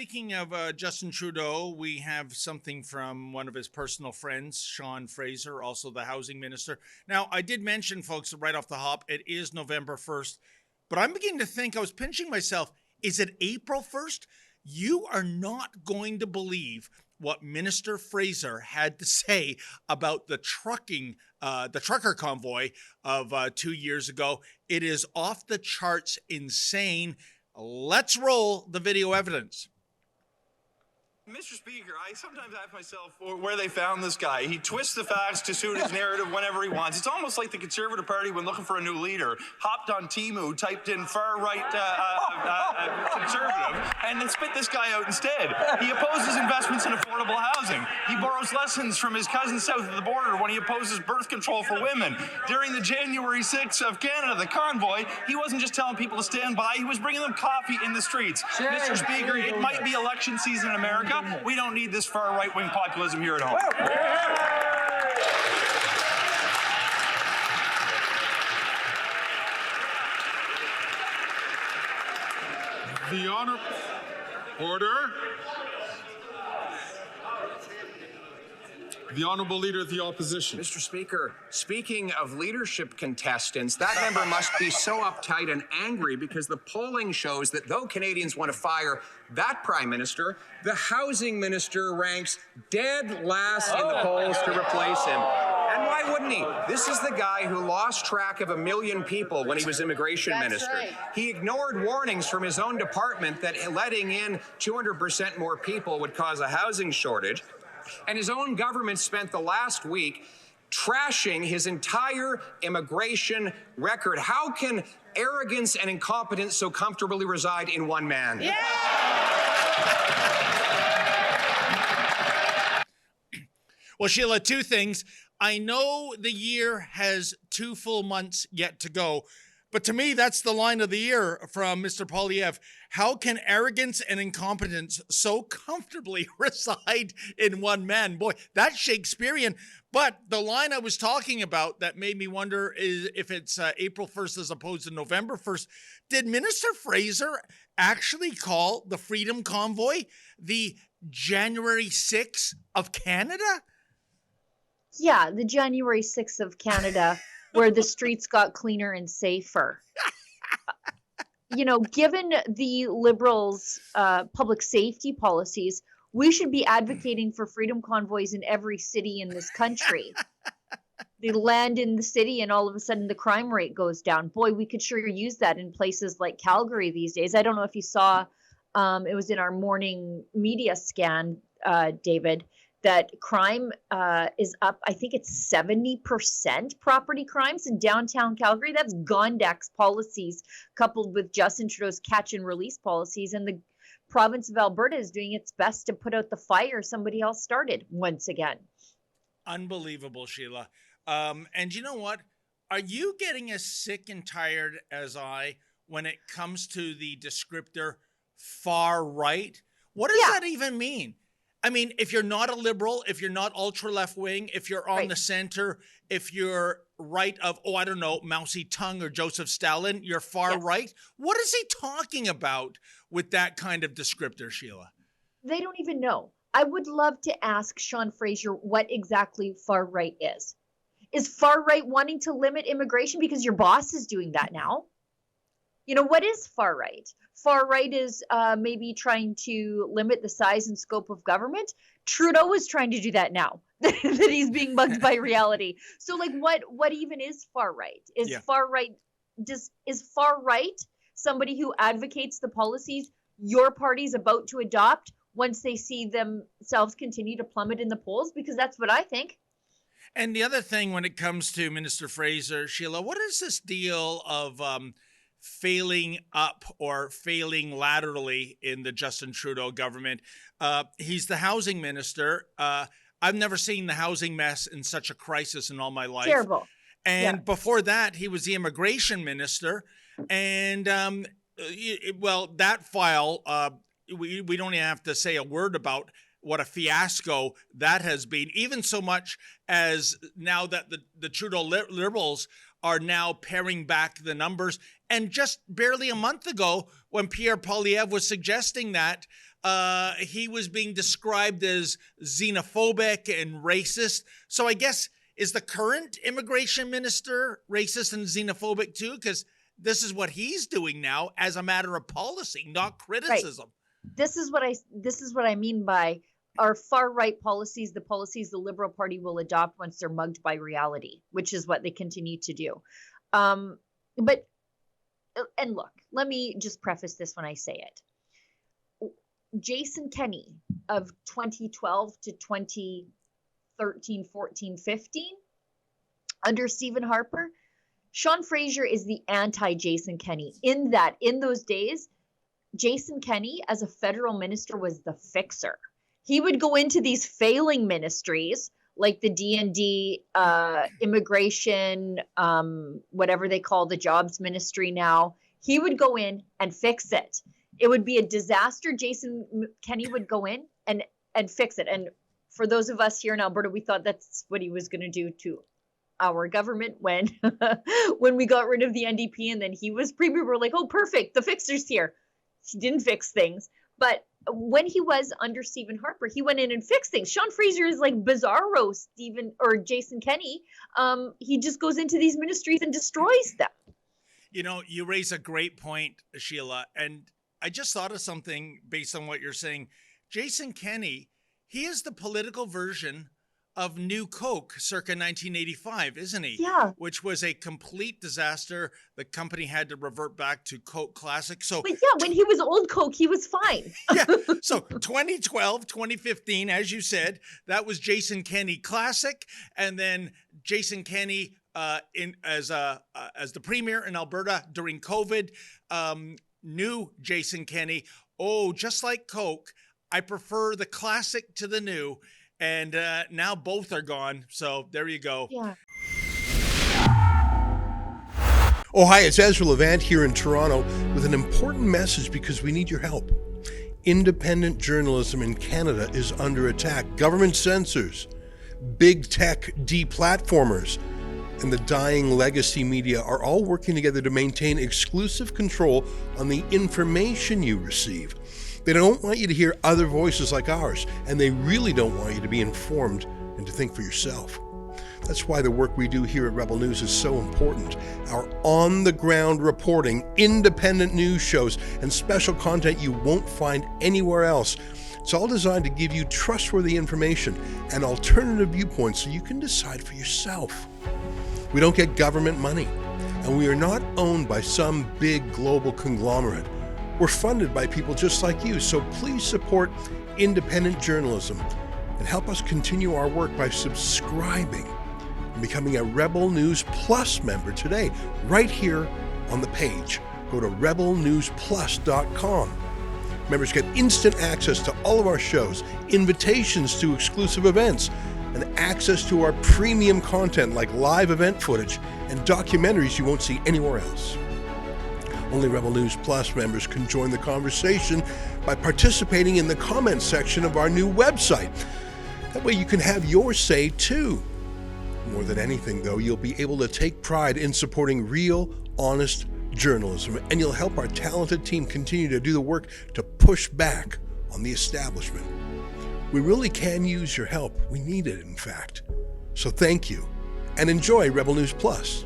speaking of Justin Trudeau, we have something from one of his personal friends, Sean Fraser, also the housing minister. Now, I did mention, folks, right off the hop, it is November 1st, but I'm beginning to think, I was pinching myself, is it April 1st? You are not going to believe what Minister Fraser had to say about the trucker convoy of 2 years ago. It is off the charts insane. Let's roll the video evidence. Mr. Speaker, I sometimes ask myself where they found this guy. He twists the facts to suit his narrative whenever he wants. It's almost like the Conservative Party, when looking for a new leader, hopped on Temu, typed in far-right Conservative, and then spit this guy out instead. He opposes investments in affordable housing. He borrows lessons from his cousins south of the border when he opposes birth control for women. During the January 6th of Canada, the convoy, he wasn't just telling people to stand by, he was bringing them coffee in the streets. Mr. Speaker, it might be election season in America. We don't need this far right-wing populism here at home. The Order. The Honourable Leader of the Opposition. Mr. Speaker, speaking of leadership contestants, that member must be so uptight and angry because the polling shows that though Canadians want to fire that Prime Minister, the Housing Minister ranks dead last in the polls to replace him. And why wouldn't he? This is the guy who lost track of 1 million people when he was immigration minister. Right. He ignored warnings from his own department that letting in 200% more people would cause a housing shortage. And his own government spent the last week trashing his entire immigration record. How can arrogance and incompetence so comfortably reside in one man? Yeah! Well, Sheila, two things. I know the year has 2 full months yet to go, but to me, that's the line of the year from Mr. Poilievre. How can arrogance and incompetence so comfortably reside in one man? Boy, that's Shakespearean. But the line I was talking about that made me wonder is if it's April 1st as opposed to November 1st. Did Minister Fraser actually call the Freedom Convoy the January 6th of Canada? Yeah, the January 6th of Canada, where the streets got cleaner and safer. You know, given the Liberals' public safety policies, we should be advocating for freedom convoys in every city in this country. They land in the city and all of a sudden the crime rate goes down. Boy, we could sure use that in places like Calgary these days. I don't know if you saw, it was in our morning media scan, David, that crime is up, I think it's 70% property crimes in downtown Calgary. That's Gondak's policies coupled with Justin Trudeau's catch and release policies. And the province of Alberta is doing its best to put out the fire somebody else started once again. Unbelievable, Sheila. And you know what? Are you getting as sick and tired as I when it comes to the descriptor far right? What does that even mean? I mean, if you're not a liberal, if you're not ultra left wing, if you're on the center, if you're right of, I don't know, Mao Zedong or Joseph Stalin, you're far right. What is he talking about with that kind of descriptor, Sheila? They don't even know. I would love to ask Sean Fraser what exactly far right is. Is far right wanting to limit immigration because your boss is doing that now? You know, what is far right? Far right is maybe trying to limit the size and scope of government. Trudeau is trying to do that now, that he's being mugged by reality. So, like, what even is far right? Is far right somebody who advocates the policies your party's about to adopt once they see themselves continue to plummet in the polls? Because that's what I think. And the other thing when it comes to Minister Fraser, Sheila, what is this deal of failing up or failing laterally in the Justin Trudeau government? He's the housing minister. I've never seen the housing mess in such a crisis in all my life. Terrible. And before that, he was the immigration minister. And, that file, we don't even have to say a word about what a fiasco that has been, even so much as now that the Trudeau Liberals are now paring back the numbers. And just barely a month ago, when Pierre Poilievre was suggesting that, he was being described as xenophobic and racist. So I guess, is the current immigration minister racist and xenophobic too? Because this is what he's doing now as a matter of policy, not criticism. Right. This is what I mean by our far right policies, the policies the Liberal Party will adopt once they're mugged by reality, which is what they continue to do. And look, let me just preface this when I say it. Jason Kenney of 2012 to 2013, 14, 15, under Stephen Harper, Sean Fraser is the anti-Jason Kenney, in that in those days, Jason Kenney as a federal minister was the fixer. He would go into these failing ministries like the D&D, immigration, whatever they call the jobs ministry now. He would go in and fix it. It would be a disaster. Jason Kenney would go in and fix it. And for those of us here in Alberta, we thought that's what he was going to do to our government when we got rid of the NDP and then he was premier. We're like, oh, perfect, the fixer's here. He didn't fix things. But when he was under Stephen Harper, he went in and fixed things. Sean Fraser is like bizarro Jason Kenney. He just goes into these ministries and destroys them. You know, you raise a great point, Sheila, and I just thought of something based on what you're saying. Jason Kenney, he is the political version of New Coke circa 1985, isn't he? Yeah. Which was a complete disaster. The company had to revert back to Coke Classic. So, but yeah, when he was old Coke, he was fine. Yeah. So 2012, 2015, as you said, that was Jason Kenney Classic. And then Jason Kenney as the premier in Alberta during COVID, new Jason Kenney. Oh, just like Coke, I prefer the classic to the new. And now both are gone. So there you go. Yeah. Oh, hi, it's Ezra Levant here in Toronto with an important message because we need your help. Independent journalism in Canada is under attack. Government censors, big tech deplatformers, and the dying legacy media are all working together to maintain exclusive control on the information you receive. They don't want you to hear other voices like ours, and they really don't want you to be informed and to think for yourself. That's why the work we do here at Rebel News is so important. Our on-the-ground reporting, independent news shows, and special content you won't find anywhere else. It's all designed to give you trustworthy information and alternative viewpoints so you can decide for yourself. We don't get government money, and we are not owned by some big global conglomerate. We're funded by people just like you, so please support independent journalism and help us continue our work by subscribing and becoming a Rebel News Plus member today, right here on the page. Go to rebelnewsplus.com. Members get instant access to all of our shows, invitations to exclusive events, and access to our premium content like live event footage and documentaries you won't see anywhere else. Only Rebel News Plus members can join the conversation by participating in the comments section of our new website. That way you can have your say too. More than anything, though, you'll be able to take pride in supporting real, honest journalism, and you'll help our talented team continue to do the work to push back on the establishment. We really can use your help. We need it, in fact. So thank you, and enjoy Rebel News Plus.